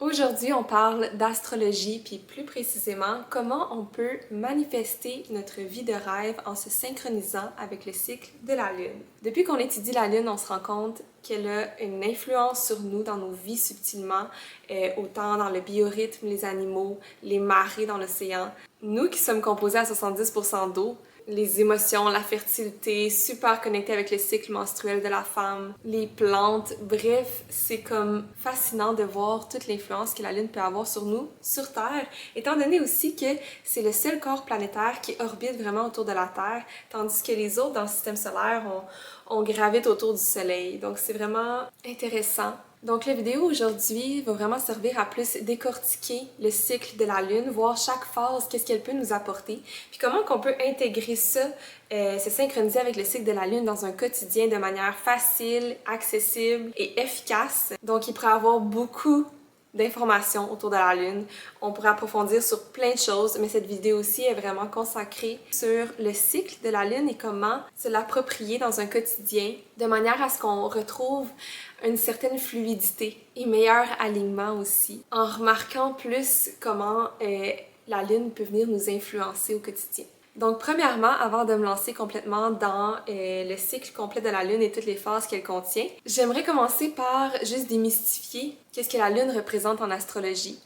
Aujourd'hui, on parle d'astrologie, puis plus précisément, comment on peut manifester notre vie de rêve en se synchronisant avec le cycle de la Lune. Depuis qu'on étudie la Lune, on se rend compte qu'elle a une influence sur nous dans nos vies subtilement, autant dans le biorhythme, les animaux, les marées dans l'océan. Nous qui sommes composés à 70% d'eau, les émotions, la fertilité, super connectées avec le cycle menstruel de la femme, les plantes, bref, c'est comme fascinant de voir toute l'influence que la Lune peut avoir sur nous, sur Terre, étant donné aussi que c'est le seul corps planétaire qui orbite vraiment autour de la Terre, tandis que les autres dans le système solaire, on gravite autour du Soleil. Donc c'est vraiment intéressant. Donc la vidéo aujourd'hui va vraiment servir à plus décortiquer le cycle de la Lune, voir chaque phase, qu'est-ce qu'elle peut nous apporter, puis comment qu'on peut intégrer ça, se synchroniser avec le cycle de la Lune dans un quotidien de manière facile, accessible et efficace. Donc il pourrait y avoir beaucoup d'informations autour de la Lune. On pourrait approfondir sur plein de choses, mais cette vidéo aussi est vraiment consacrée sur le cycle de la Lune et comment se l'approprier dans un quotidien de manière à ce qu'on retrouve une certaine fluidité et meilleur alignement aussi, en remarquant plus comment la Lune peut venir nous influencer au quotidien. Donc, premièrement, avant de me lancer complètement dans le cycle complet de la Lune et toutes les phases qu'elle contient, j'aimerais commencer par juste démystifier qu'est-ce que la Lune représente en astrologie.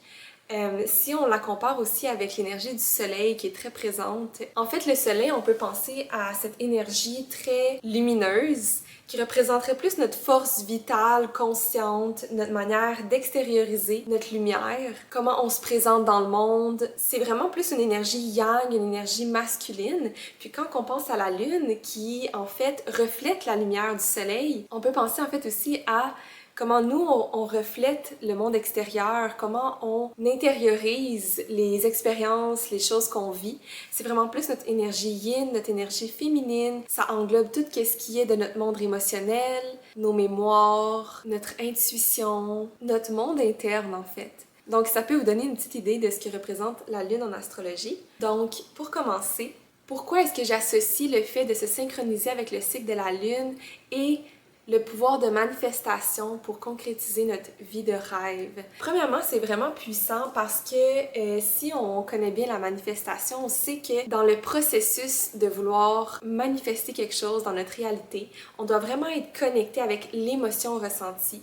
Si on la compare aussi avec l'énergie du Soleil qui est très présente, en fait, le Soleil, on peut penser à cette énergie très lumineuse qui représenterait plus notre force vitale, consciente, notre manière d'extérioriser notre lumière, comment on se présente dans le monde. C'est vraiment plus une énergie yang, une énergie masculine. Puis quand on pense à la Lune qui, en fait, reflète la lumière du Soleil, on peut penser en fait aussi à comment nous, on reflète le monde extérieur, comment on intériorise les expériences, les choses qu'on vit. C'est vraiment plus notre énergie yin, notre énergie féminine. Ça englobe tout ce qui est de notre monde émotionnel, nos mémoires, notre intuition, notre monde interne en fait. Donc ça peut vous donner une petite idée de ce que représente la Lune en astrologie. Donc pour commencer, pourquoi est-ce que j'associe le fait de se synchroniser avec le cycle de la Lune et le pouvoir de manifestation pour concrétiser notre vie de rêve? Premièrement, c'est vraiment puissant parce que si on connaît bien la manifestation, on sait que dans le processus de vouloir manifester quelque chose dans notre réalité, on doit vraiment être connecté avec l'émotion ressentie.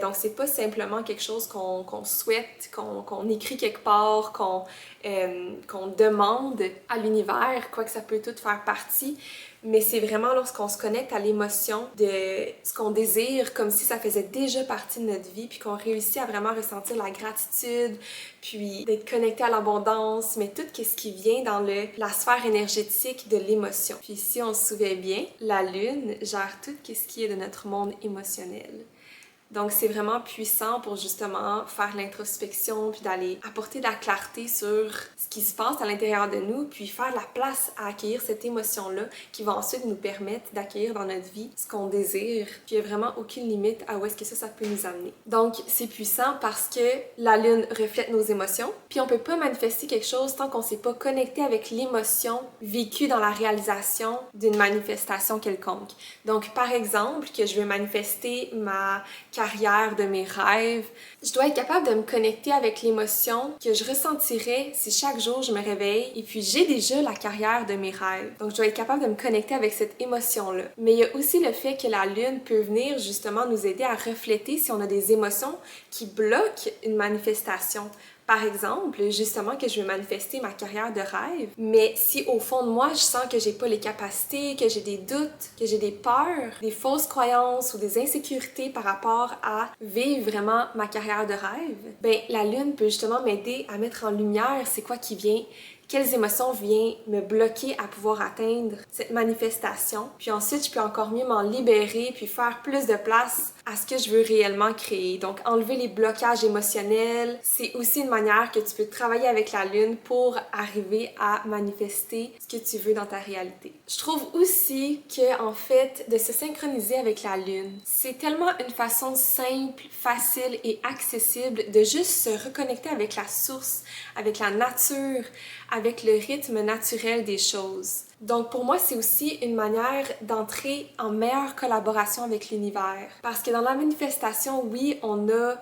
Donc, c'est pas simplement quelque chose qu'on souhaite, qu'on écrit quelque part, qu'on demande à l'univers, quoique ça peut tout faire partie, mais c'est vraiment lorsqu'on se connecte à l'émotion de ce qu'on désire, comme si ça faisait déjà partie de notre vie, puis qu'on réussit à vraiment ressentir la gratitude, puis d'être connecté à l'abondance, mais tout ce qui vient dans la sphère énergétique de l'émotion. Puis si on se souvient bien, la Lune gère tout ce qui est de notre monde émotionnel. Donc, c'est vraiment puissant pour justement faire l'introspection, puis d'aller apporter de la clarté sur ce qui se passe à l'intérieur de nous, puis faire la place à accueillir cette émotion-là qui va ensuite nous permettre d'accueillir dans notre vie ce qu'on désire. Puis, il n'y a vraiment aucune limite à où est-ce que ça peut nous amener. Donc, c'est puissant parce que la Lune reflète nos émotions, puis on peut pas manifester quelque chose tant qu'on ne s'est pas connecté avec l'émotion vécue dans la réalisation d'une manifestation quelconque. Donc, par exemple, que je veux manifester ma carrière de mes rêves, je dois être capable de me connecter avec l'émotion que je ressentirais si chaque jour je me réveille et puis j'ai déjà la carrière de mes rêves. Donc je dois être capable de me connecter avec cette émotion-là. Mais il y a aussi le fait que la Lune peut venir justement nous aider à refléter si on a des émotions qui bloquent une manifestation. Par exemple, justement que je veux manifester ma carrière de rêve, mais si au fond de moi, je sens que j'ai pas les capacités, que j'ai des doutes, que j'ai des peurs, des fausses croyances ou des insécurités par rapport à vivre vraiment ma carrière de rêve, ben la Lune peut justement m'aider à mettre en lumière c'est quoi qui vient, quelles émotions viennent me bloquer à pouvoir atteindre cette manifestation. Puis ensuite, je peux encore mieux m'en libérer puis faire plus de place à ce que je veux réellement créer. Donc, enlever les blocages émotionnels, c'est aussi une manière que tu peux travailler avec la Lune pour arriver à manifester ce que tu veux dans ta réalité. Je trouve aussi que, en fait, de se synchroniser avec la Lune, c'est tellement une façon simple, facile et accessible de juste se reconnecter avec la source, avec la nature, avec le rythme naturel des choses. Donc pour moi, c'est aussi une manière d'entrer en meilleure collaboration avec l'univers. Parce que dans la manifestation, oui, on a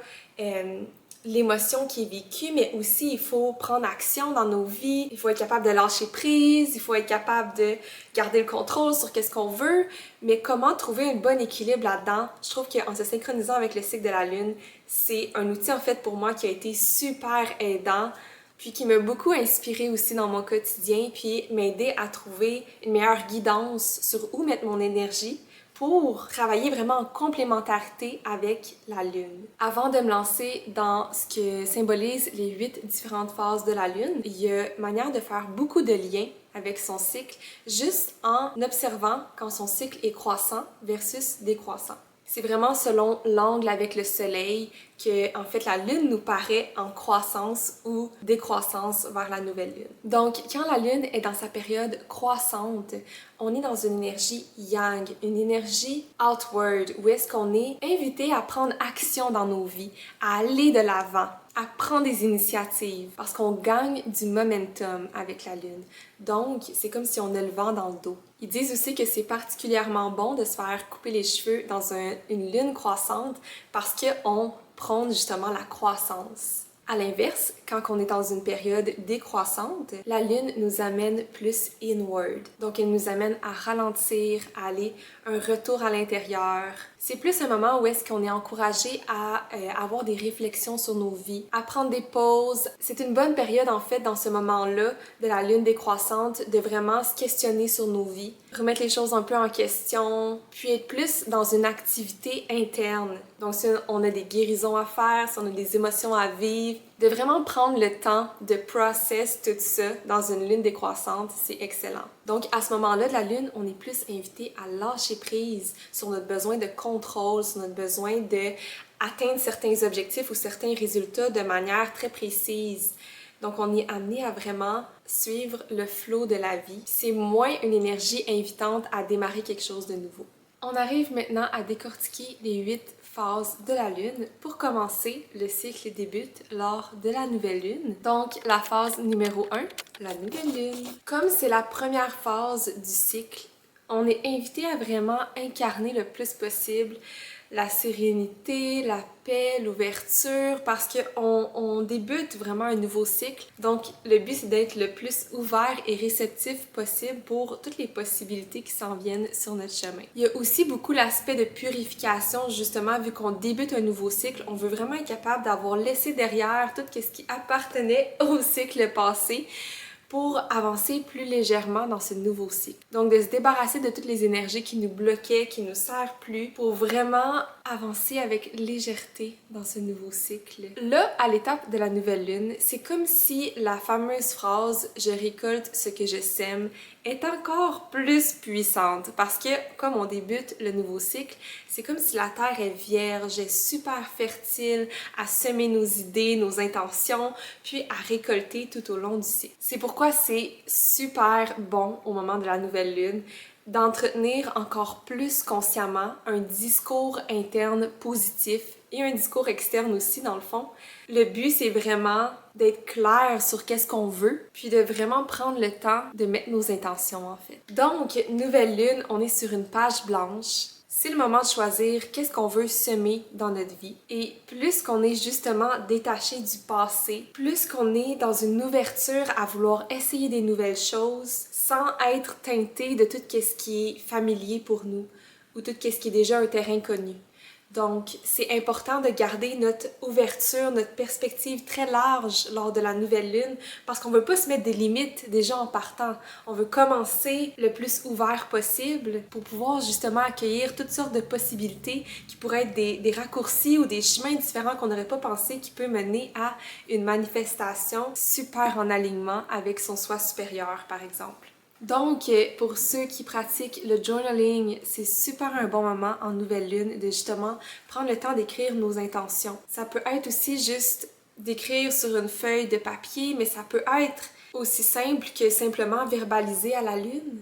l'émotion qui est vécue, mais aussi il faut prendre action dans nos vies, il faut être capable de lâcher prise, il faut être capable de garder le contrôle sur qu'est-ce qu'on veut, mais comment trouver un bon équilibre là-dedans? Je trouve qu'en se synchronisant avec le cycle de la Lune, c'est un outil en fait pour moi qui a été super aidant, puis qui m'a beaucoup inspirée aussi dans mon quotidien, puis m'aider à trouver une meilleure guidance sur où mettre mon énergie pour travailler vraiment en complémentarité avec la Lune. Avant de me lancer dans ce que symbolisent les 8 différentes phases de la Lune, il y a manière de faire beaucoup de liens avec son cycle, juste en observant quand son cycle est croissant versus décroissant. C'est vraiment selon l'angle avec le soleil que, en fait, la lune nous paraît en croissance ou décroissance vers la nouvelle lune. Donc, quand la lune est dans sa période croissante, on est dans une énergie yang, une énergie outward, où est-ce qu'on est invité à prendre action dans nos vies, à aller de l'avant, à prendre des initiatives, parce qu'on gagne du momentum avec la lune. Donc, c'est comme si on a le vent dans le dos. Ils disent aussi que c'est particulièrement bon de se faire couper les cheveux dans une lune croissante parce qu'on prône justement la croissance. À l'inverse, quand on est dans une période décroissante, la lune nous amène plus inward. Donc, elle nous amène à ralentir, à aller un retour à l'intérieur. C'est plus un moment où est-ce qu'on est encouragé à avoir des réflexions sur nos vies, à prendre des pauses. C'est une bonne période, en fait, dans ce moment-là de la lune décroissante, de vraiment se questionner sur nos vies, remettre les choses un peu en question, puis être plus dans une activité interne. Donc, si on a des guérisons à faire, si on a des émotions à vivre, de vraiment prendre le temps de process tout ça dans une lune décroissante, c'est excellent. Donc, à ce moment-là de la lune, on est plus invité à lâcher prise sur notre besoin de contrôle, sur notre besoin d'atteindre certains objectifs ou certains résultats de manière très précise. Donc, on est amené à vraiment suivre le flow de la vie. C'est moins une énergie invitante à démarrer quelque chose de nouveau. On arrive maintenant à décortiquer les 8 phases de la lune. Pour commencer, le cycle débute lors de la nouvelle lune. Donc, la phase numéro 1, la nouvelle lune. Comme c'est la première phase du cycle, on est invité à vraiment incarner le plus possible la sérénité, la paix, l'ouverture, parce qu'on débute vraiment un nouveau cycle. Donc, le but, c'est d'être le plus ouvert et réceptif possible pour toutes les possibilités qui s'en viennent sur notre chemin. Il y a aussi beaucoup l'aspect de purification, justement, vu qu'on débute un nouveau cycle, on veut vraiment être capable d'avoir laissé derrière tout ce qui appartenait au cycle passé, pour avancer plus légèrement dans ce nouveau cycle. Donc, de se débarrasser de toutes les énergies qui nous bloquaient, qui nous servent plus, pour vraiment avancer avec légèreté dans ce nouveau cycle. Là, à l'étape de la nouvelle lune, c'est comme si la fameuse phrase « je récolte ce que je sème » est encore plus puissante parce que, comme on débute le nouveau cycle, c'est comme si la Terre est vierge, est super fertile à semer nos idées, nos intentions, puis à récolter tout au long du cycle. C'est pourquoi c'est super bon au moment de la nouvelle lune d'entretenir encore plus consciemment un discours interne positif et un discours externe aussi, dans le fond. Le but, c'est vraiment d'être clair sur qu'est-ce qu'on veut, puis de vraiment prendre le temps de mettre nos intentions, en fait. Donc, nouvelle lune, on est sur une page blanche. C'est le moment de choisir qu'est-ce qu'on veut semer dans notre vie. Et plus qu'on est justement détaché du passé, plus qu'on est dans une ouverture à vouloir essayer des nouvelles choses sans être teinté de tout ce qui est familier pour nous ou tout ce qui est déjà un terrain connu. Donc, c'est important de garder notre ouverture, notre perspective très large lors de la nouvelle lune parce qu'on veut pas se mettre des limites déjà en partant. On veut commencer le plus ouvert possible pour pouvoir justement accueillir toutes sortes de possibilités qui pourraient être des raccourcis ou des chemins différents qu'on n'aurait pas pensé qui peut mener à une manifestation super en alignement avec son soi supérieur, par exemple. Donc, pour ceux qui pratiquent le journaling, c'est super un bon moment en nouvelle lune de justement prendre le temps d'écrire nos intentions. Ça peut être aussi juste d'écrire sur une feuille de papier, mais ça peut être aussi simple que simplement verbaliser à la lune,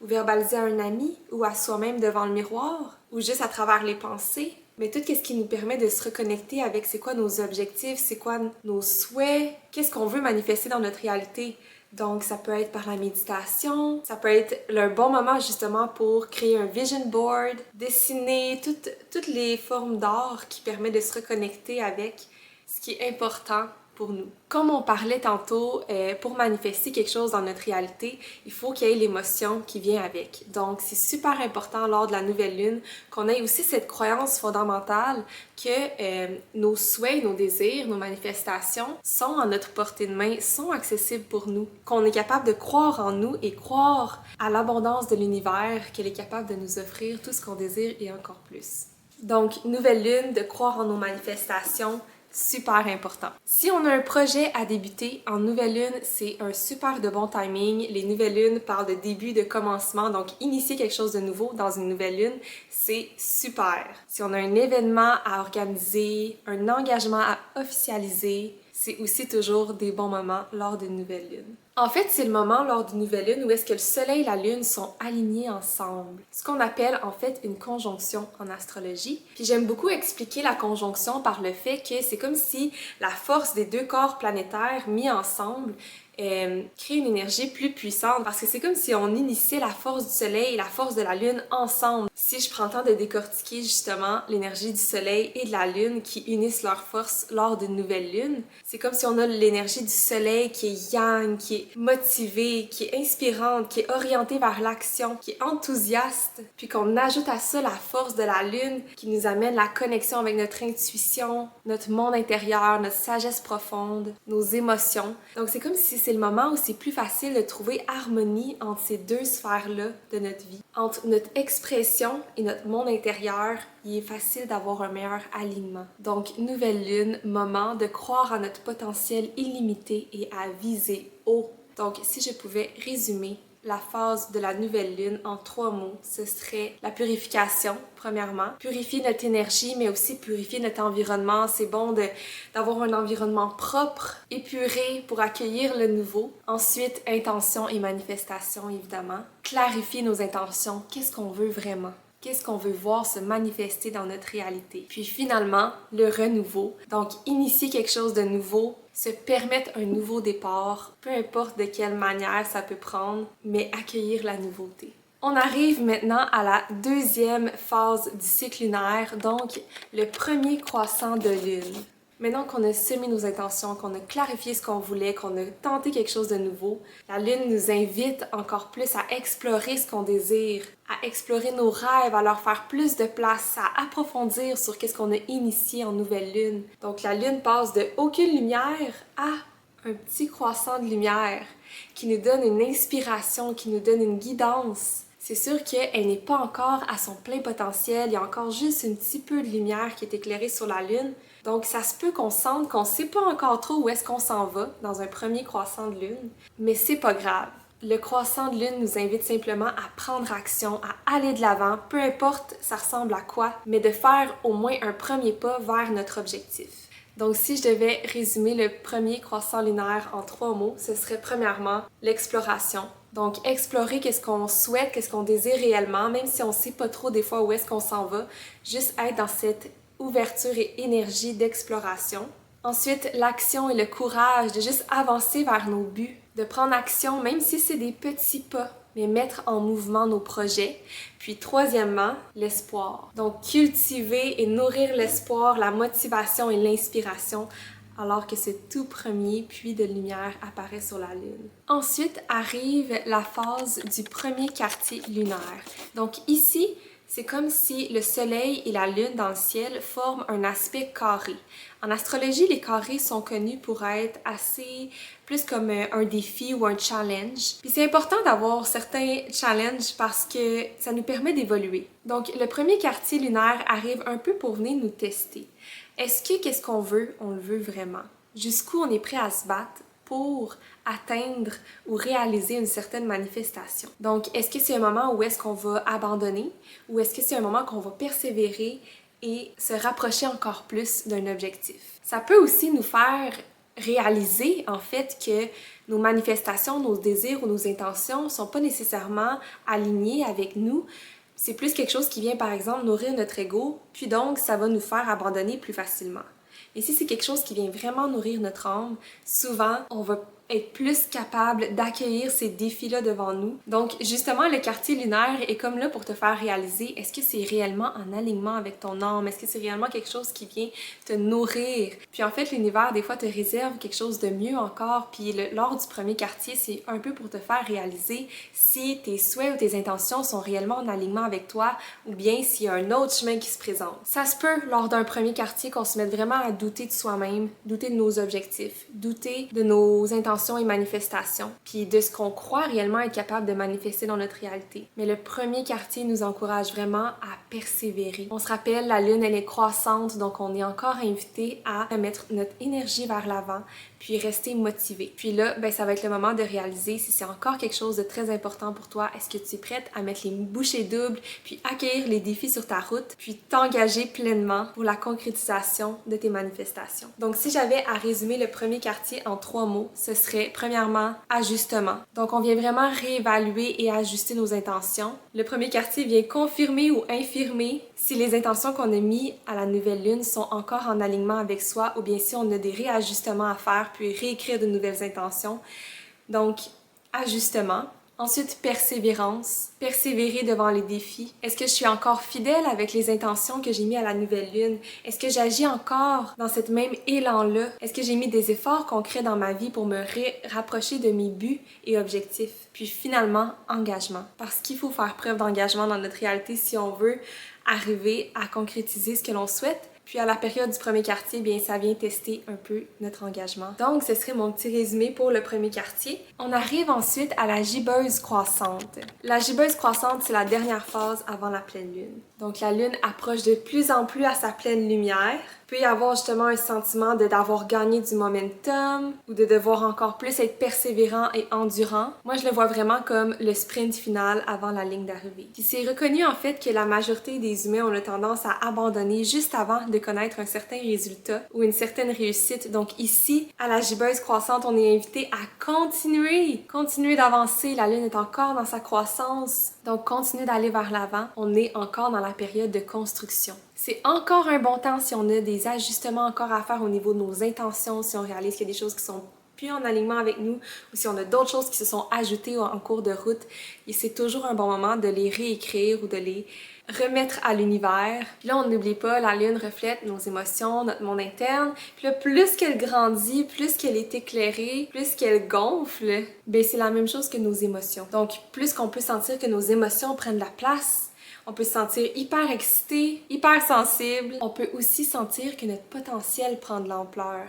ou verbaliser à un ami, ou à soi-même devant le miroir, ou juste à travers les pensées. Mais tout ce qui nous permet de se reconnecter avec c'est quoi nos objectifs, c'est quoi nos souhaits, qu'est-ce qu'on veut manifester dans notre réalité. Donc, ça peut être par la méditation, ça peut être le bon moment justement pour créer un vision board, dessiner toutes les formes d'art qui permettent de se reconnecter avec ce qui est important pour nous. Comme on parlait tantôt, pour manifester quelque chose dans notre réalité, il faut qu'il y ait l'émotion qui vient avec. Donc, c'est super important lors de la nouvelle lune qu'on ait aussi cette croyance fondamentale que nos souhaits, nos désirs, nos manifestations sont à notre portée de main, sont accessibles pour nous, qu'on est capable de croire en nous et croire à l'abondance de l'univers, qu'elle est capable de nous offrir tout ce qu'on désire et encore plus. Donc, nouvelle lune, de croire en nos manifestations, super important. Si on a un projet à débuter en nouvelle lune, c'est un super de bon timing. Les nouvelles lunes parlent de début, de commencement, donc initier quelque chose de nouveau dans une nouvelle lune, c'est super. Si on a un événement à organiser, un engagement à officialiser, c'est aussi toujours des bons moments lors d'une nouvelle lune. En fait, c'est le moment lors d'une nouvelle lune où est-ce que le soleil et la lune sont alignés ensemble. Ce qu'on appelle en fait une conjonction en astrologie. Puis j'aime beaucoup expliquer la conjonction par le fait que c'est comme si la force des deux corps planétaires mis ensemble crée une énergie plus puissante parce que c'est comme si on initiait la force du soleil et la force de la lune ensemble. Si je prends le temps de décortiquer justement l'énergie du soleil et de la lune qui unissent leurs forces lors d'une nouvelle lune, c'est comme si on a l'énergie du soleil qui est yang, qui est motivée, qui est inspirante, qui est orientée vers l'action, qui est enthousiaste, puis qu'on ajoute à ça la force de la lune qui nous amène la connexion avec notre intuition, notre monde intérieur, notre sagesse profonde, nos émotions. Donc c'est comme si c'est le moment où c'est plus facile de trouver harmonie entre ces deux sphères-là de notre vie. Entre notre expression et notre monde intérieur, il est facile d'avoir un meilleur alignement. Donc, nouvelle lune, moment de croire à notre potentiel illimité et à viser haut. Donc, si je pouvais résumer la phase de la nouvelle lune en 3 mots, ce serait la purification, premièrement. Purifier notre énergie, mais aussi purifier notre environnement. C'est bon d'avoir un environnement propre, épuré pour accueillir le nouveau. Ensuite, intention et manifestation, évidemment. Clarifier nos intentions. Qu'est-ce qu'on veut vraiment? Qu'est-ce qu'on veut voir se manifester dans notre réalité? Puis finalement, le renouveau. Donc, initier quelque chose de nouveau, se permettre un nouveau départ, peu importe de quelle manière ça peut prendre, mais accueillir la nouveauté. On arrive maintenant à la deuxième phase du cycle lunaire, donc le premier croissant de lune. Maintenant qu'on a semé nos intentions, qu'on a clarifié ce qu'on voulait, qu'on a tenté quelque chose de nouveau, la lune nous invite encore plus à explorer ce qu'on désire, à explorer nos rêves, à leur faire plus de place, à approfondir sur qu'est-ce qu'on a initié en nouvelle lune. Donc la lune passe de aucune lumière à un petit croissant de lumière qui nous donne une inspiration, qui nous donne une guidance. C'est sûr qu'elle n'est pas encore à son plein potentiel, il y a encore juste un petit peu de lumière qui est éclairée sur la lune. Donc, ça se peut qu'on sente qu'on ne sait pas encore trop où est-ce qu'on s'en va dans un premier croissant de lune, mais c'est pas grave. Le croissant de lune nous invite simplement à prendre action, à aller de l'avant, peu importe ça ressemble à quoi, mais de faire au moins un premier pas vers notre objectif. Donc, si je devais résumer le premier croissant lunaire en 3 mots, ce serait premièrement l'exploration. Donc, explorer qu'est-ce qu'on souhaite, qu'est-ce qu'on désire réellement, même si on ne sait pas trop des fois où est-ce qu'on s'en va, juste être dans cette ouverture et énergie d'exploration. Ensuite, l'action et le courage de juste avancer vers nos buts, de prendre action, même si c'est des petits pas, mais mettre en mouvement nos projets. Puis troisièmement, l'espoir. Donc, cultiver et nourrir l'espoir, la motivation et l'inspiration, alors que ce tout premier puits de lumière apparaît sur la Lune. Ensuite arrive la phase du premier quartier lunaire. Donc ici, c'est comme si le soleil et la lune dans le ciel forment un aspect carré. En astrologie, les carrés sont connus pour être assez plus comme un défi ou un challenge. Puis c'est important d'avoir certains challenges parce que ça nous permet d'évoluer. Donc le premier quartier lunaire arrive un peu pour venir nous tester. Est-ce que qu'est-ce qu'on veut, on le veut vraiment? Jusqu'où on est prêt à se battre pour atteindre ou réaliser une certaine manifestation. Donc, est-ce que c'est un moment où est-ce qu'on va abandonner ou est-ce que c'est un moment qu'on va persévérer et se rapprocher encore plus d'un objectif? Ça peut aussi nous faire réaliser en fait que nos manifestations, nos désirs ou nos intentions ne sont pas nécessairement alignés avec nous. C'est plus quelque chose qui vient par exemple nourrir notre ego, puis donc ça va nous faire abandonner plus facilement. Et si c'est quelque chose qui vient vraiment nourrir notre âme, souvent, on va être plus capable d'accueillir ces défis-là devant nous. Donc, justement, le quartier lunaire est comme là pour te faire réaliser, est-ce que c'est réellement en alignement avec ton âme? Est-ce que c'est réellement quelque chose qui vient te nourrir? Puis en fait, l'univers, des fois, te réserve quelque chose de mieux encore. Puis lors du premier quartier, c'est un peu pour te faire réaliser si tes souhaits ou tes intentions sont réellement en alignement avec toi ou bien s'il y a un autre chemin qui se présente. Ça se peut, lors d'un premier quartier, qu'on se mette vraiment à douter de soi-même, douter de nos objectifs, douter de nos intentions et manifestations, puis de ce qu'on croit réellement être capable de manifester dans notre réalité. Mais le premier quartier nous encourage vraiment à persévérer. On se rappelle, la lune, elle est croissante, donc on est encore invité à mettre notre énergie vers l'avant, puis rester motivé. Puis là, ben, ça va être le moment de réaliser si c'est encore quelque chose de très important pour toi. Est-ce que tu es prête à mettre les bouchées doubles, puis accueillir les défis sur ta route, puis t'engager pleinement pour la concrétisation de tes manifestations? Donc, si j'avais à résumer le premier quartier en 3 mots, ce serait premièrement ajustement. Donc, on vient vraiment réévaluer et ajuster nos intentions. Le premier quartier vient confirmer ou infirmer si les intentions qu'on a mises à la nouvelle lune sont encore en alignement avec soi ou bien si on a des réajustements à faire puis réécrire de nouvelles intentions. Donc, ajustement. Ensuite, persévérance. Persévérer devant les défis. Est-ce que je suis encore fidèle avec les intentions que j'ai mis à la nouvelle lune? Est-ce que j'agis encore dans cette même élan-là? Est-ce que j'ai mis des efforts concrets dans ma vie pour me rapprocher de mes buts et objectifs? Puis finalement, engagement. Parce qu'il faut faire preuve d'engagement dans notre réalité si on veut arriver à concrétiser ce que l'on souhaite. Puis à la période du premier quartier, bien ça vient tester un peu notre engagement. Donc ce serait mon petit résumé pour le premier quartier. On arrive ensuite à la gibbeuse croissante. La gibbeuse croissante, c'est la dernière phase avant la pleine lune. Donc la lune approche de plus en plus à sa pleine lumière. Il peut y avoir justement un sentiment d'avoir gagné du momentum ou de devoir encore plus être persévérant et endurant. Moi, je le vois vraiment comme le sprint final avant la ligne d'arrivée. Puis c'est reconnu en fait que la majorité des humains ont tendance à abandonner juste avant de connaître un certain résultat ou une certaine réussite. Donc ici, à la gibbeuse croissante, on est invité à continuer d'avancer. La lune est encore dans sa croissance. Donc continue d'aller vers l'avant. On est encore dans la période de construction. C'est encore un bon temps si on a des ajustements encore à faire au niveau de nos intentions, si on réalise qu'il y a des choses qui sont plus en alignement avec nous ou si on a d'autres choses qui se sont ajoutées en cours de route. Et c'est toujours un bon moment de les réécrire ou de les remettre à l'univers. Puis là, on n'oublie pas, la lune reflète nos émotions, notre monde interne. Puis là, plus qu'elle grandit, plus qu'elle est éclairée, plus qu'elle gonfle, ben c'est la même chose que nos émotions. Donc, plus qu'on peut sentir que nos émotions prennent la place, on peut se sentir hyper excité, hyper sensible. On peut aussi sentir que notre potentiel prend de l'ampleur.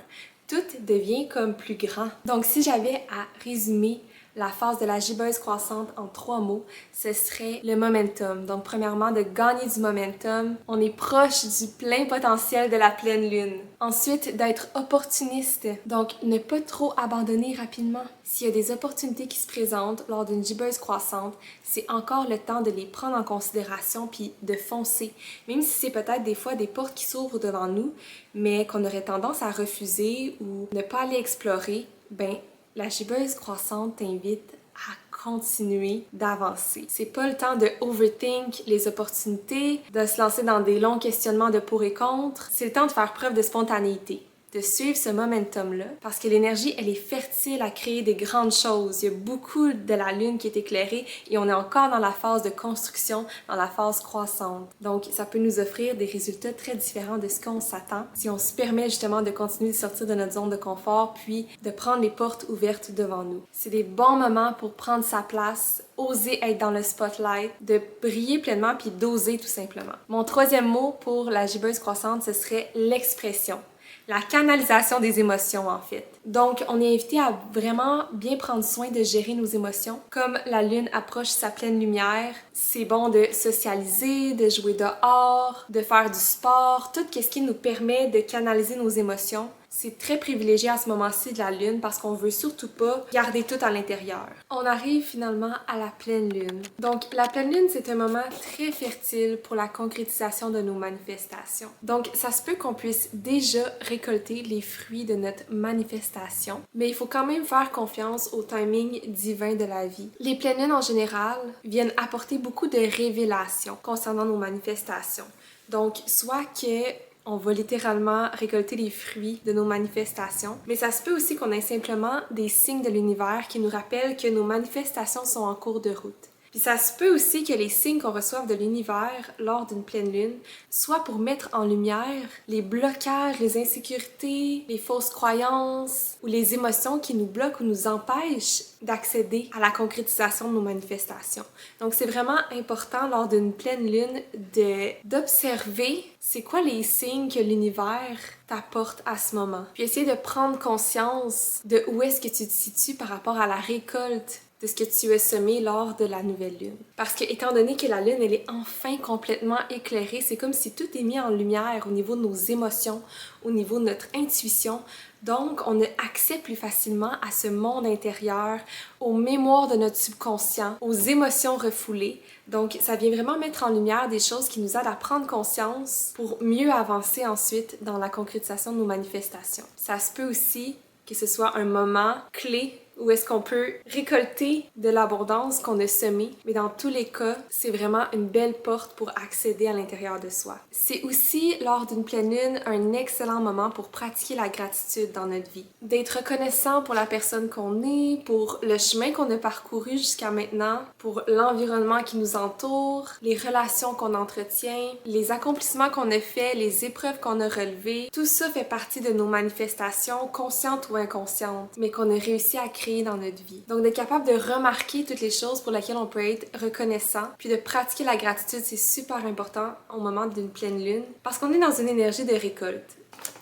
Tout devient comme plus grand. Donc, si j'avais à résumer la phase de la gibbeuse croissante en 3 mots, ce serait le momentum. Donc, premièrement, de gagner du momentum. On est proche du plein potentiel de la pleine lune. Ensuite, d'être opportuniste. Donc, ne pas trop abandonner rapidement. S'il y a des opportunités qui se présentent lors d'une gibbeuse croissante, c'est encore le temps de les prendre en considération puis de foncer. Même si c'est peut-être des fois des portes qui s'ouvrent devant nous, mais qu'on aurait tendance à refuser ou ne pas aller explorer, ben la gibbeuse croissante t'invite à continuer d'avancer. C'est pas le temps de overthink les opportunités, de se lancer dans des longs questionnements de pour et contre. C'est le temps de faire preuve de spontanéité, de suivre ce momentum-là, parce que l'énergie, elle est fertile à créer des grandes choses. Il y a beaucoup de la lune qui est éclairée et on est encore dans la phase de construction, dans la phase croissante. Donc, ça peut nous offrir des résultats très différents de ce qu'on s'attend si on se permet justement de continuer de sortir de notre zone de confort puis de prendre les portes ouvertes devant nous. C'est des bons moments pour prendre sa place, oser être dans le spotlight, de briller pleinement puis d'oser tout simplement. Mon 3e mot pour la gibbeuse croissante, ce serait l'expression. La canalisation des émotions, en fait. Donc, on est invité à vraiment bien prendre soin de gérer nos émotions. Comme la lune approche sa pleine lumière, c'est bon de socialiser, de jouer dehors, de faire du sport, tout ce qui nous permet de canaliser nos émotions. C'est très privilégié à ce moment-ci de la lune parce qu'on veut surtout pas garder tout à l'intérieur. On arrive finalement à la pleine lune. Donc, la pleine lune, c'est un moment très fertile pour la concrétisation de nos manifestations. Donc, ça se peut qu'on puisse déjà récolter les fruits de notre manifestation, mais il faut quand même faire confiance au timing divin de la vie. Les pleines lunes, en général, viennent apporter beaucoup de révélations concernant nos manifestations. Donc, soit que on va littéralement récolter les fruits de nos manifestations. Mais ça se peut aussi qu'on ait simplement des signes de l'univers qui nous rappellent que nos manifestations sont en cours de route. Puis ça se peut aussi que les signes qu'on reçoive de l'univers lors d'une pleine lune soient pour mettre en lumière les blocages, les insécurités, les fausses croyances ou les émotions qui nous bloquent ou nous empêchent d'accéder à la concrétisation de nos manifestations. Donc c'est vraiment important lors d'une pleine lune d'observer c'est quoi les signes que l'univers t'apporte à ce moment. Puis essayer de prendre conscience de où est-ce que tu te situes par rapport à la récolte de ce que tu as semé lors de la nouvelle lune. Parce que étant donné que la lune, elle est enfin complètement éclairée, c'est comme si tout est mis en lumière au niveau de nos émotions, au niveau de notre intuition. Donc, on a accès plus facilement à ce monde intérieur, aux mémoires de notre subconscient, aux émotions refoulées. Donc, ça vient vraiment mettre en lumière des choses qui nous aident à prendre conscience pour mieux avancer ensuite dans la concrétisation de nos manifestations. Ça se peut aussi que ce soit un moment clé où est-ce qu'on peut récolter de l'abondance qu'on a semée. Mais dans tous les cas, c'est vraiment une belle porte pour accéder à l'intérieur de soi. C'est aussi, lors d'une pleine lune, un excellent moment pour pratiquer la gratitude dans notre vie. D'être reconnaissant pour la personne qu'on est, pour le chemin qu'on a parcouru jusqu'à maintenant, pour l'environnement qui nous entoure, les relations qu'on entretient, les accomplissements qu'on a faits, les épreuves qu'on a relevées. Tout ça fait partie de nos manifestations, conscientes ou inconscientes, mais qu'on a réussi à créer dans notre vie. Donc, d'être capable de remarquer toutes les choses pour lesquelles on peut être reconnaissant, puis de pratiquer la gratitude, c'est super important au moment d'une pleine lune, parce qu'on est dans une énergie de récolte.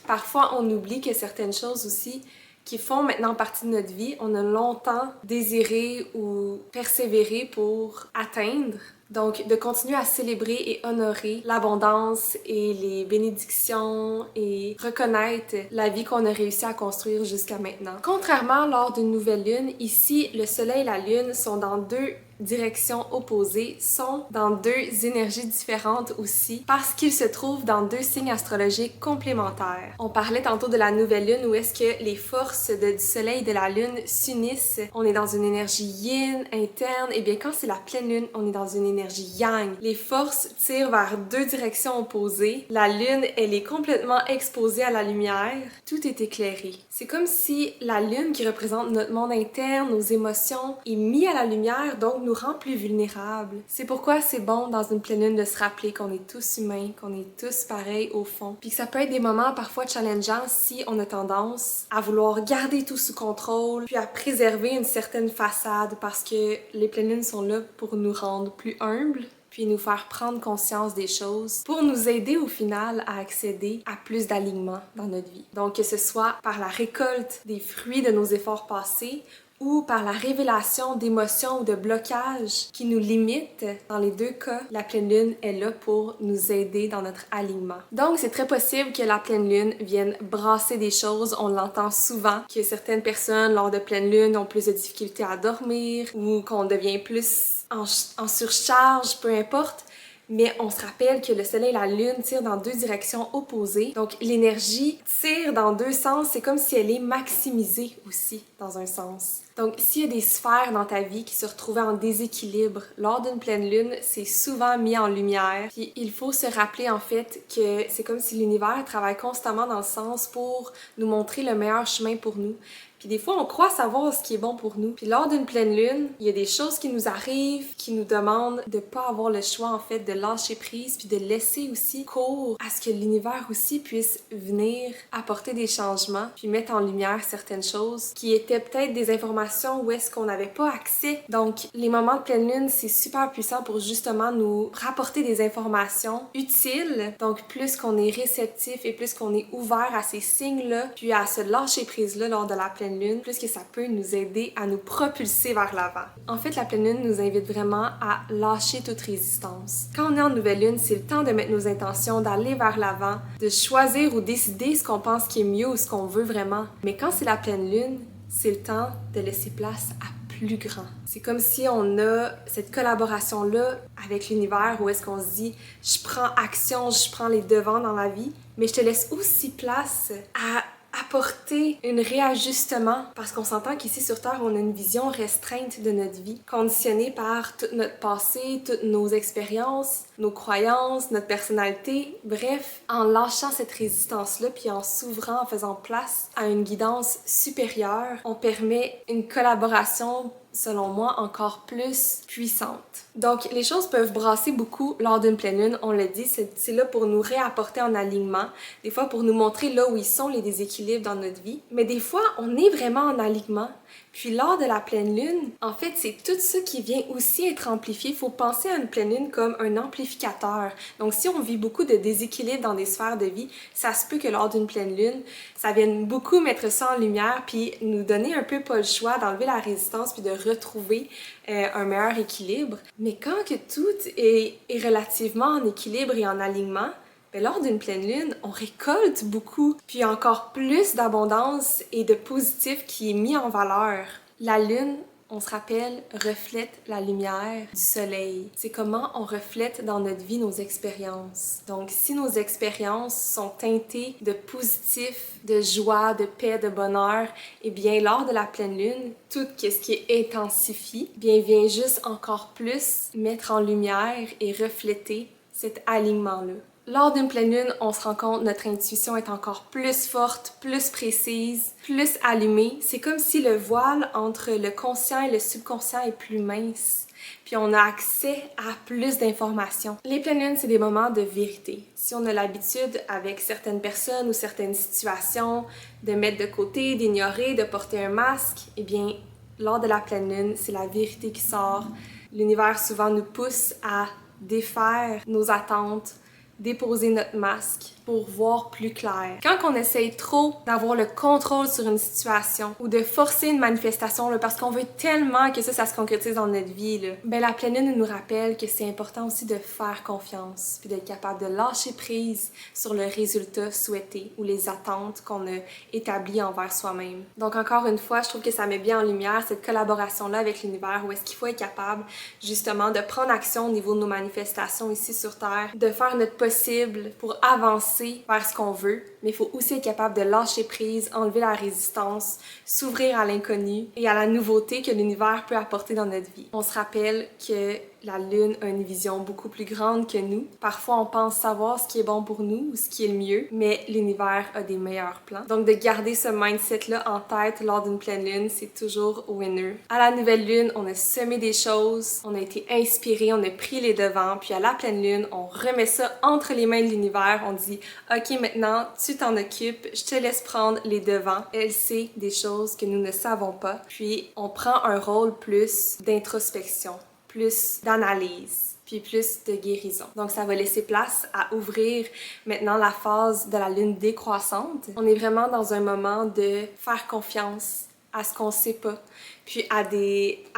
Parfois, on oublie que certaines choses aussi qui font maintenant partie de notre vie, on a longtemps désiré ou persévéré pour atteindre. Donc, de continuer à célébrer et honorer l'abondance et les bénédictions et reconnaître la vie qu'on a réussi à construire jusqu'à maintenant. Contrairement lors d'une nouvelle lune, ici, le soleil et la lune sont dans deux directions opposées, sont dans deux énergies différentes aussi, parce qu'ils se trouvent dans deux signes astrologiques complémentaires. On parlait tantôt de la nouvelle lune où est-ce que les forces du soleil et de la lune s'unissent. On est dans une énergie yin interne, et bien quand c'est la pleine lune, on est dans une énergie yang. Les forces tirent vers deux directions opposées. La lune, elle est complètement exposée à la lumière. Tout est éclairé. C'est comme si la lune, qui représente notre monde interne, nos émotions, est mise à la lumière, donc nous rend plus vulnérables. C'est pourquoi c'est bon dans une pleine lune de se rappeler qu'on est tous humains, qu'on est tous pareils au fond. Puis que ça peut être des moments parfois challengeants si on a tendance à vouloir garder tout sous contrôle, puis à préserver une certaine façade parce que les pleines lunes sont là pour nous rendre plus humbles, puis nous faire prendre conscience des choses pour nous aider au final à accéder à plus d'alignement dans notre vie. Donc que ce soit par la récolte des fruits de nos efforts passés ou par la révélation d'émotions ou de blocages qui nous limitent. Dans les deux cas, la pleine lune est là pour nous aider dans notre alignement. Donc, c'est très possible que la pleine lune vienne brasser des choses. On l'entend souvent, que certaines personnes, lors de pleine lune, ont plus de difficultés à dormir ou qu'on devient plus en surcharge, peu importe. Mais on se rappelle que le soleil et la lune tirent dans deux directions opposées. Donc, l'énergie tire dans deux sens. C'est comme si elle est maximisée aussi, dans un sens. Donc, s'il y a des sphères dans ta vie qui se retrouvaient en déséquilibre lors d'une pleine lune, c'est souvent mis en lumière. Puis, il faut se rappeler, en fait, que c'est comme si l'univers travaille constamment dans le sens pour nous montrer le meilleur chemin pour nous. Puis des fois, on croit savoir ce qui est bon pour nous. Puis lors d'une pleine lune, il y a des choses qui nous arrivent, qui nous demandent de pas avoir le choix, en fait, de lâcher prise, puis de laisser aussi cours à ce que l'univers aussi puisse venir apporter des changements, puis mettre en lumière certaines choses qui étaient peut-être des informations où est-ce qu'on n'avait pas accès. Donc, les moments de pleine lune, c'est super puissant pour justement nous rapporter des informations utiles. Donc, plus qu'on est réceptif et plus qu'on est ouvert à ces signes-là, puis à se lâcher prise-là lors de la pleine lune, plus que ça peut nous aider à nous propulser vers l'avant. En fait, la pleine lune nous invite vraiment à lâcher toute résistance. Quand on est en nouvelle lune, c'est le temps de mettre nos intentions, d'aller vers l'avant, de choisir ou décider ce qu'on pense qui est mieux ou ce qu'on veut vraiment. Mais quand c'est la pleine lune, c'est le temps de laisser place à plus grand. C'est comme si on a cette collaboration-là avec l'univers où est-ce qu'on se dit « je prends action, je prends les devants dans la vie », mais je te laisse aussi place à apporter un réajustement parce qu'on s'entend qu'ici sur Terre, on a une vision restreinte de notre vie, conditionnée par tout notre passé, toutes nos expériences, nos croyances, notre personnalité. Bref, en lâchant cette résistance-là, puis en s'ouvrant, en faisant place à une guidance supérieure, on permet une collaboration selon moi, encore plus puissante. Donc, les choses peuvent brasser beaucoup lors d'une pleine lune, on le dit, c'est là pour nous réapporter en alignement, des fois pour nous montrer là où ils sont les déséquilibres dans notre vie, mais des fois, on est vraiment en alignement. Puis lors de la pleine lune, en fait, c'est tout ça qui vient aussi être amplifié. Il faut penser à une pleine lune comme un amplificateur. Donc, si on vit beaucoup de déséquilibre dans des sphères de vie, ça se peut que lors d'une pleine lune, ça vienne beaucoup mettre ça en lumière puis nous donner un peu pas le choix d'enlever la résistance puis de retrouver un meilleur équilibre. Mais quand que tout est relativement en équilibre et en alignement, mais lors d'une pleine lune, on récolte beaucoup, puis encore plus d'abondance et de positif qui est mis en valeur. La lune, on se rappelle, reflète la lumière du soleil. C'est comment on reflète dans notre vie nos expériences. Donc, si nos expériences sont teintées de positif, de joie, de paix, de bonheur, eh bien, lors de la pleine lune, tout ce qui est intensifie, bien, vient juste encore plus mettre en lumière et refléter cet alignement-là. Lors d'une pleine lune, on se rend compte que notre intuition est encore plus forte, plus précise, plus allumée. C'est comme si le voile entre le conscient et le subconscient est plus mince. Puis on a accès à plus d'informations. Les pleines lunes, c'est des moments de vérité. Si on a l'habitude avec certaines personnes ou certaines situations de mettre de côté, d'ignorer, de porter un masque, eh bien, lors de la pleine lune, c'est la vérité qui sort. L'univers souvent nous pousse à défaire nos attentes, déposer notre masque pour voir plus clair. Quand on essaye trop d'avoir le contrôle sur une situation ou de forcer une manifestation là, parce qu'on veut tellement que ça se concrétise dans notre vie, là, ben la pleine lune nous rappelle que c'est important aussi de faire confiance puis d'être capable de lâcher prise sur le résultat souhaité ou les attentes qu'on a établies envers soi-même. Donc encore une fois, je trouve que ça met bien en lumière cette collaboration-là avec l'univers où est-ce qu'il faut être capable justement de prendre action au niveau de nos manifestations ici sur Terre, de faire notre possible pour avancer vers ce qu'on veut, mais il faut aussi être capable de lâcher prise, enlever la résistance, s'ouvrir à l'inconnu et à la nouveauté que l'univers peut apporter dans notre vie. On se rappelle que la lune a une vision beaucoup plus grande que nous. Parfois, on pense savoir ce qui est bon pour nous ou ce qui est le mieux, mais l'univers a des meilleurs plans. Donc, de garder ce mindset-là en tête lors d'une pleine lune, c'est toujours winner. À la nouvelle lune, on a semé des choses, on a été inspiré, on a pris les devants, puis à la pleine lune, on remet ça entre les mains de l'univers. On dit « Ok, maintenant, tu t'en occupes, je te laisse prendre les devants. » Elle sait des choses que nous ne savons pas, puis on prend un rôle plus d'introspection, plus d'analyse, puis plus de guérison. Donc, ça va laisser place à ouvrir maintenant la phase de la lune décroissante. On est vraiment dans un moment de faire confiance à ce qu'on sait pas, puis à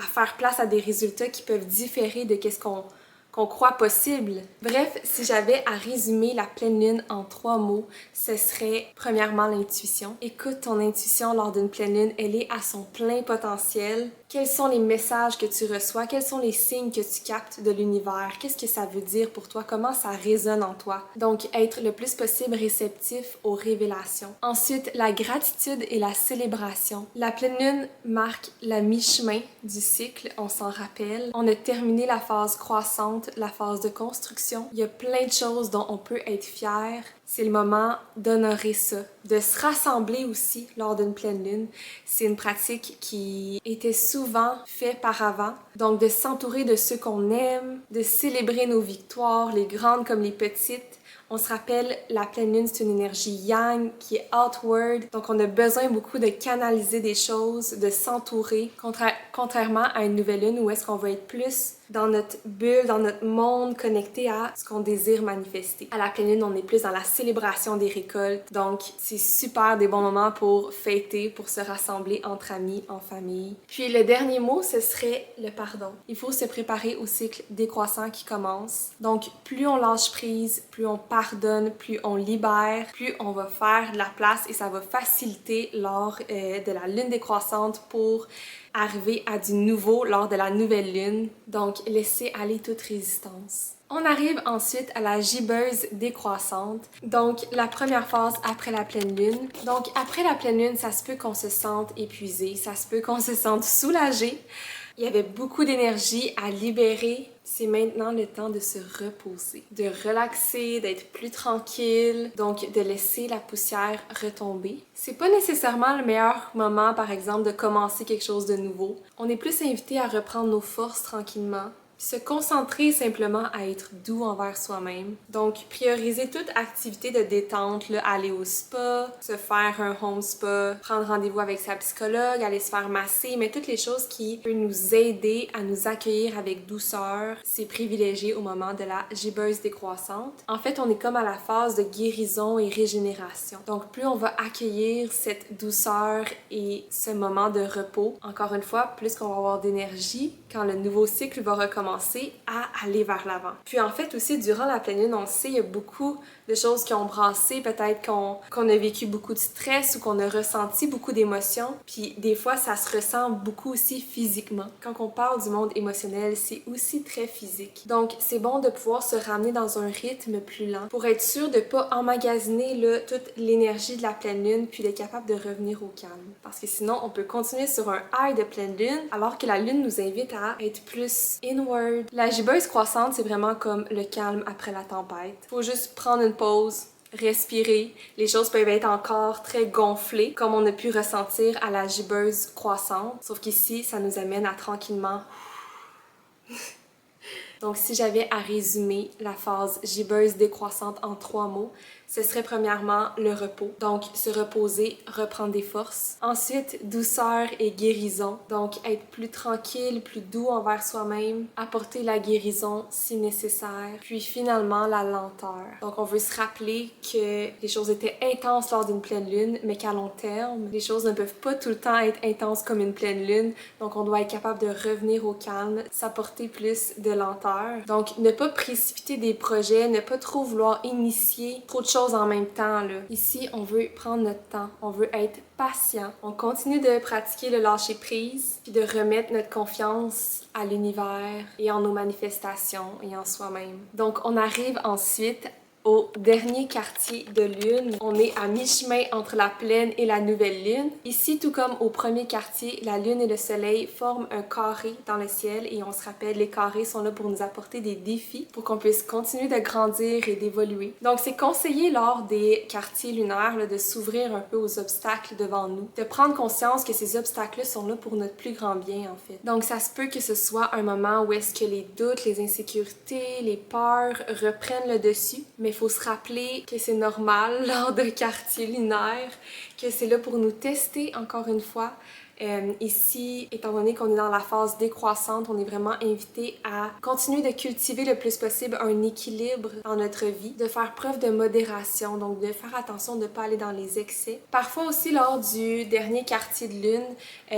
faire place à des résultats qui peuvent différer de qu'est-ce qu'on croit possible. Bref, si j'avais à résumer la pleine lune en 3 mots, ce serait premièrement l'intuition. Écoute ton intuition lors d'une pleine lune, elle est à son plein potentiel. Quels sont les messages que tu reçois? Quels sont les signes que tu captes de l'univers? Qu'est-ce que ça veut dire pour toi? Comment ça résonne en toi? Donc, être le plus possible réceptif aux révélations. Ensuite, la gratitude et la célébration. La pleine lune marque la mi-chemin du cycle, on s'en rappelle. On a terminé la phase croissante, la phase de construction. Il y a plein de choses dont on peut être fier. C'est le moment d'honorer ça, de se rassembler aussi lors d'une pleine lune. C'est une pratique qui était souvent faite par avant. Donc de s'entourer de ceux qu'on aime, de célébrer nos victoires, les grandes comme les petites. On se rappelle, la pleine lune, c'est une énergie yang qui est outward. Donc, on a besoin beaucoup de canaliser des choses, de s'entourer, contrairement à une nouvelle lune où est-ce qu'on va être plus dans notre bulle, dans notre monde, connecté à ce qu'on désire manifester. À la pleine lune, on est plus dans la célébration des récoltes. Donc, c'est super des bons moments pour fêter, pour se rassembler entre amis, en famille. Puis, le dernier mot, ce serait le pardon. Il faut se préparer au cycle décroissant qui commence. Donc, plus on lâche prise, plus on pardonne, plus on libère, plus on va faire de la place et ça va faciliter lors de la lune décroissante pour arriver à du nouveau lors de la nouvelle lune. Donc, laisser aller toute résistance. On arrive ensuite à la gibbeuse décroissante, donc la première phase après la pleine lune. Donc après la pleine lune, ça se peut qu'on se sente épuisé, ça se peut qu'on se sente soulagé. Il y avait beaucoup d'énergie à libérer. C'est maintenant le temps de se reposer, de relaxer, d'être plus tranquille, donc de laisser la poussière retomber. C'est pas nécessairement le meilleur moment, par exemple, de commencer quelque chose de nouveau. On est plus invité à reprendre nos forces tranquillement, se concentrer simplement à être doux envers soi-même. Donc, prioriser toute activité de détente, là, aller au spa, se faire un home spa, prendre rendez-vous avec sa psychologue, aller se faire masser, mais toutes les choses qui peuvent nous aider à nous accueillir avec douceur, c'est privilégié au moment de la gibbeuse décroissante. En fait, on est comme à la phase de guérison et régénération. Donc, plus on va accueillir cette douceur et ce moment de repos, encore une fois, plus qu'on va avoir d'énergie quand le nouveau cycle va recommencer à aller vers l'avant. Puis en fait aussi, durant la pleine lune, on le sait, il y a beaucoup de choses qui ont brassé, peut-être qu'on a vécu beaucoup de stress ou qu'on a ressenti beaucoup d'émotions. Puis des fois, ça se ressent beaucoup aussi physiquement. Quand on parle du monde émotionnel, c'est aussi très physique. Donc c'est bon de pouvoir se ramener dans un rythme plus lent pour être sûr de pas emmagasiner là, toute l'énergie de la pleine lune puis d'être capable de revenir au calme. Parce que sinon, on peut continuer sur un high de pleine lune alors que la lune nous invite à être plus inward. La gibbeuse croissante, c'est vraiment comme le calme après la tempête. Faut juste prendre une pause, respirer. Les choses peuvent être encore très gonflées, comme on a pu ressentir à la gibbeuse croissante. Sauf qu'ici, ça nous amène à tranquillement... Donc, si j'avais à résumer la phase gibbeuse décroissante en 3 mots, ce serait premièrement le repos. Donc, se reposer, reprendre des forces. Ensuite, douceur et guérison. Donc, être plus tranquille, plus doux envers soi-même. Apporter la guérison si nécessaire. Puis finalement, la lenteur. Donc, on veut se rappeler que les choses étaient intenses lors d'une pleine lune, mais qu'à long terme, les choses ne peuvent pas tout le temps être intenses comme une pleine lune. Donc, on doit être capable de revenir au calme, s'apporter plus de lenteur. Donc, ne pas précipiter des projets, ne pas trop vouloir initier trop de choses en même temps, là. Ici, on veut prendre notre temps, on veut être patient. On continue de pratiquer le lâcher-prise, puis de remettre notre confiance à l'univers et en nos manifestations et en soi-même. Donc, on arrive ensuite au dernier quartier de lune. On est à mi-chemin entre la pleine et la nouvelle lune. Ici, tout comme au premier quartier, la lune et le soleil forment un carré dans le ciel et on se rappelle, les carrés sont là pour nous apporter des défis, pour qu'on puisse continuer de grandir et d'évoluer. Donc, c'est conseillé lors des quartiers lunaires là, de s'ouvrir un peu aux obstacles devant nous, de prendre conscience que ces obstacles-là sont là pour notre plus grand bien, en fait. Donc, ça se peut que ce soit un moment où est-ce que les doutes, les insécurités, les peurs reprennent le dessus, mais il faut se rappeler que c'est normal lors d'un quartier lunaire, que c'est là pour nous tester encore une fois. Ici, étant donné qu'on est dans la phase décroissante, on est vraiment invité à continuer de cultiver le plus possible un équilibre dans notre vie, de faire preuve de modération, donc de faire attention de ne pas aller dans les excès. Parfois aussi, lors du dernier quartier de lune,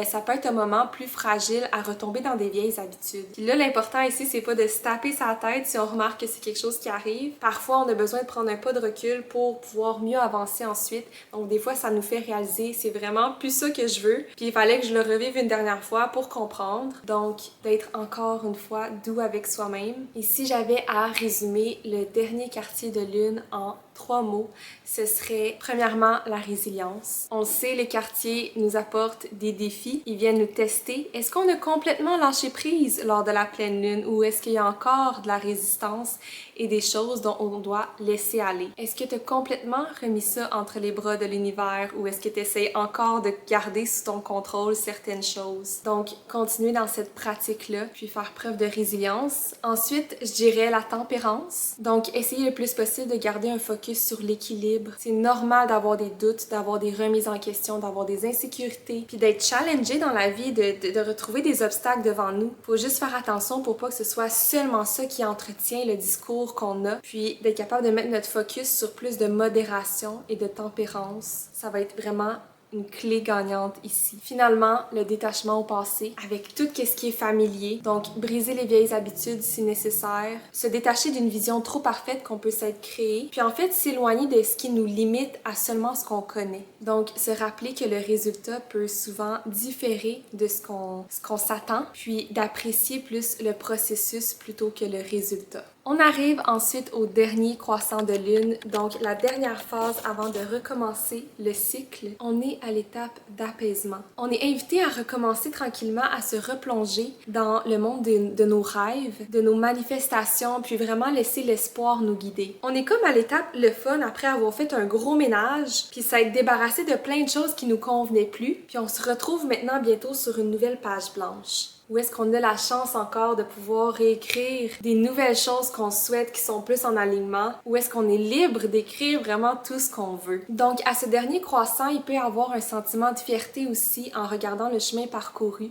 ça peut être un moment plus fragile à retomber dans des vieilles habitudes. Puis là, l'important ici, c'est pas de se taper sa tête si on remarque que c'est quelque chose qui arrive. Parfois, on a besoin de prendre un pas de recul pour pouvoir mieux avancer ensuite. Donc, des fois, ça nous fait réaliser, c'est vraiment plus ça que je veux. Puis il fallait que je le revive une dernière fois pour comprendre. Donc, d'être encore une fois doux avec soi-même. Et si j'avais à résumer le dernier quartier de lune en 3 mots, ce serait premièrement la résilience. On le sait, les quartiers nous apportent des défis, ils viennent nous tester. Est-ce qu'on a complètement lâché prise lors de la pleine lune ou est-ce qu'il y a encore de la résistance et des choses dont on doit laisser aller? Est-ce que tu as complètement remis ça entre les bras de l'univers ou est-ce que tu essaies encore de garder sous ton contrôle certaines choses? Donc, continuer dans cette pratique-là, puis faire preuve de résilience. Ensuite, je dirais la tempérance. Donc, essayer le plus possible de garder un focus sur l'équilibre. C'est normal d'avoir des doutes, d'avoir des remises en question, d'avoir des insécurités, puis d'être challengé dans la vie, de retrouver des obstacles devant nous. Faut juste faire attention pour pas que ce soit seulement ça qui entretient le discours qu'on a, puis d'être capable de mettre notre focus sur plus de modération et de tempérance. Ça va être vraiment une clé gagnante ici. Finalement, le détachement au passé avec tout ce qui est familier. Donc, briser les vieilles habitudes si nécessaire. Se détacher d'une vision trop parfaite qu'on peut s'être créée. Puis en fait, s'éloigner de ce qui nous limite à seulement ce qu'on connaît. Donc, se rappeler que le résultat peut souvent différer de ce qu'on s'attend. Puis d'apprécier plus le processus plutôt que le résultat. On arrive ensuite au dernier croissant de lune, donc la dernière phase avant de recommencer le cycle. On est à l'étape d'apaisement. On est invité à recommencer tranquillement à se replonger dans le monde de nos rêves, de nos manifestations, puis vraiment laisser l'espoir nous guider. On est comme à l'étape le fun après avoir fait un gros ménage, puis s'être débarrassé de plein de choses qui nous convenaient plus, puis on se retrouve maintenant bientôt sur une nouvelle page blanche. Où est-ce qu'on a la chance encore de pouvoir réécrire des nouvelles choses qu'on souhaite qui sont plus en alignement? Où est-ce qu'on est libre d'écrire vraiment tout ce qu'on veut? Donc, à ce dernier croissant, il peut y avoir un sentiment de fierté aussi en regardant le chemin parcouru.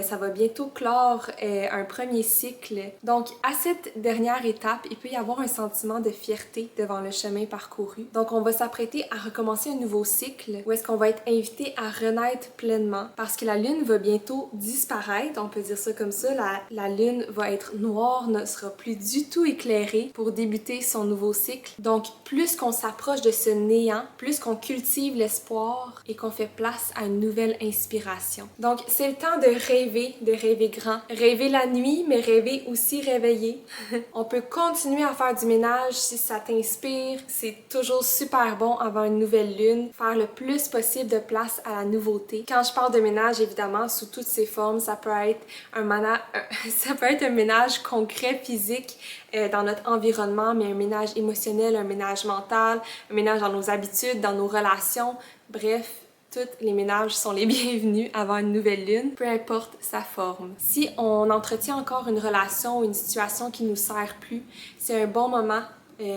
Ça va bientôt clore un premier cycle. Donc, à cette dernière étape, il peut y avoir un sentiment de fierté devant le chemin parcouru. Donc, on va s'apprêter à recommencer un nouveau cycle où est-ce qu'on va être invité à renaître pleinement parce que la lune va bientôt disparaître, on peut dire ça comme ça. La lune va être noire, ne sera plus du tout éclairée pour débuter son nouveau cycle. Donc, plus qu'on s'approche de ce néant, plus qu'on cultive l'espoir et qu'on fait place à une nouvelle inspiration. Donc, c'est le temps de rêver grand. Rêver la nuit, mais rêver aussi réveillé. On peut continuer à faire du ménage si ça t'inspire. C'est toujours super bon avant une nouvelle lune. Faire le plus possible de place à la nouveauté. Quand je parle de ménage, évidemment, sous toutes ses formes, ça peut être un ménage concret, physique, dans notre environnement, mais un ménage émotionnel, un ménage mental, un ménage dans nos habitudes, dans nos relations. Bref, tous les ménages sont les bienvenus avant une nouvelle lune, peu importe sa forme. Si on entretient encore une relation ou une situation qui nous sert plus, c'est un bon moment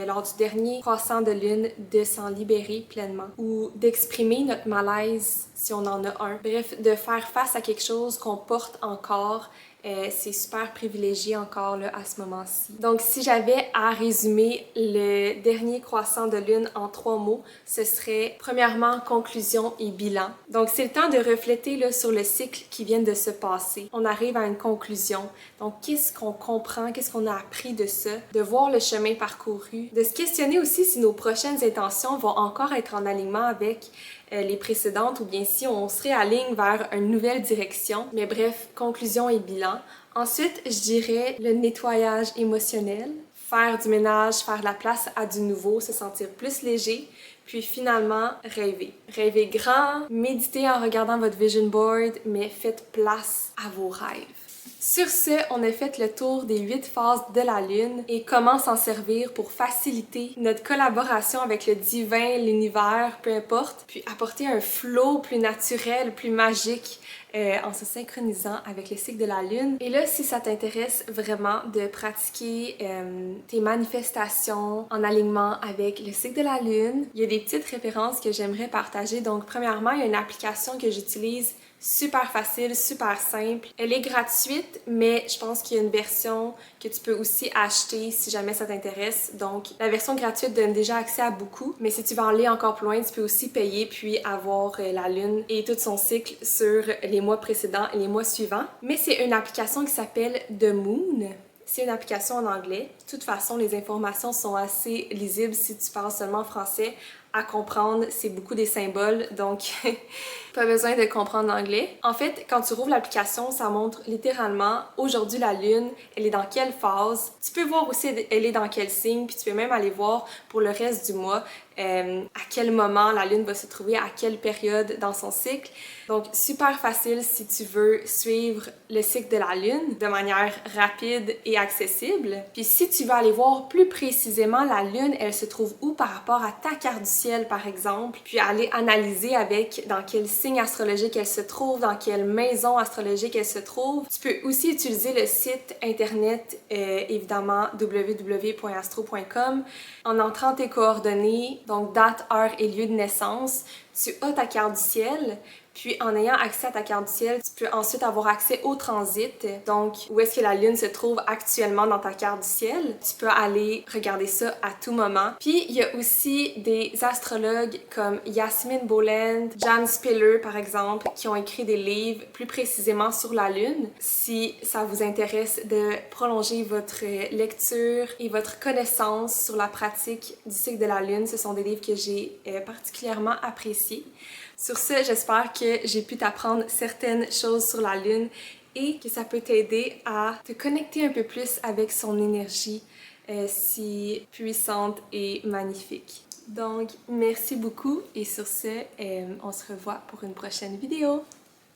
lors du dernier croissant de lune de s'en libérer pleinement ou d'exprimer notre malaise si on en a un. Bref, de faire face à quelque chose qu'on porte encore. C'est super privilégié encore là, à ce moment-ci. Donc, si j'avais à résumer le dernier croissant de lune en 3 mots, ce serait premièrement conclusion et bilan. Donc, c'est le temps de refléter là, sur le cycle qui vient de se passer. On arrive à une conclusion. Donc, qu'est-ce qu'on comprend, qu'est-ce qu'on a appris de ça, de voir le chemin parcouru, de se questionner aussi si nos prochaines intentions vont encore être en alignement avec les précédentes ou bien si on se réaligne vers une nouvelle direction. Mais bref, conclusion et bilan. Ensuite, je dirais le nettoyage émotionnel, faire du ménage, faire de la place à du nouveau, se sentir plus léger. Puis finalement, rêver. Rêver grand, méditer en regardant votre vision board, mais faites place à vos rêves. Sur ce, on a fait le tour des 8 phases de la Lune et comment s'en servir pour faciliter notre collaboration avec le divin, l'univers, peu importe, puis apporter un flow plus naturel, plus magique en se synchronisant avec le cycle de la Lune. Et là, si ça t'intéresse vraiment de pratiquer tes manifestations en alignement avec le cycle de la Lune, il y a des petites références que j'aimerais partager. Donc, premièrement, il y a une application que j'utilise super facile, super simple. Elle est gratuite, mais je pense qu'il y a une version que tu peux aussi acheter si jamais ça t'intéresse. Donc, la version gratuite donne déjà accès à beaucoup, mais si tu veux aller encore plus loin, tu peux aussi payer puis avoir la Lune et tout son cycle sur les mois précédents et les mois suivants. Mais c'est une application qui s'appelle The Moon. C'est une application en anglais. De toute façon, les informations sont assez lisibles si tu parles seulement français. À comprendre, c'est beaucoup des symboles, donc pas besoin de comprendre l'anglais. En fait, quand tu rouvres l'application, ça montre littéralement aujourd'hui la Lune, elle est dans quelle phase. Tu peux voir aussi elle est dans quel signe, puis tu peux même aller voir pour le reste du mois à quel moment la Lune va se trouver, à quelle période dans son cycle. Donc, super facile si tu veux suivre le cycle de la Lune de manière rapide et accessible. Puis si tu veux aller voir plus précisément la Lune, elle se trouve où par rapport à ta carte du ciel, par exemple, puis aller analyser avec dans quel signe astrologique elle se trouve, dans quelle maison astrologique elle se trouve. Tu peux aussi utiliser le site internet, évidemment, www.astro.com. En entrant tes coordonnées, donc date, heure et lieu de naissance, tu as ta carte du ciel. Puis en ayant accès à ta carte du ciel, tu peux ensuite avoir accès au transit, donc où est-ce que la Lune se trouve actuellement dans ta carte du ciel. Tu peux aller regarder ça à tout moment. Puis il y a aussi des astrologues comme Yasmin Boland, Jan Spiller par exemple, qui ont écrit des livres plus précisément sur la Lune. Si ça vous intéresse de prolonger votre lecture et votre connaissance sur la pratique du cycle de la Lune, ce sont des livres que j'ai particulièrement appréciés. Sur ce, j'espère que j'ai pu t'apprendre certaines choses sur la Lune et que ça peut t'aider à te connecter un peu plus avec son énergie, si puissante et magnifique. Donc, merci beaucoup et sur ce, on se revoit pour une prochaine vidéo.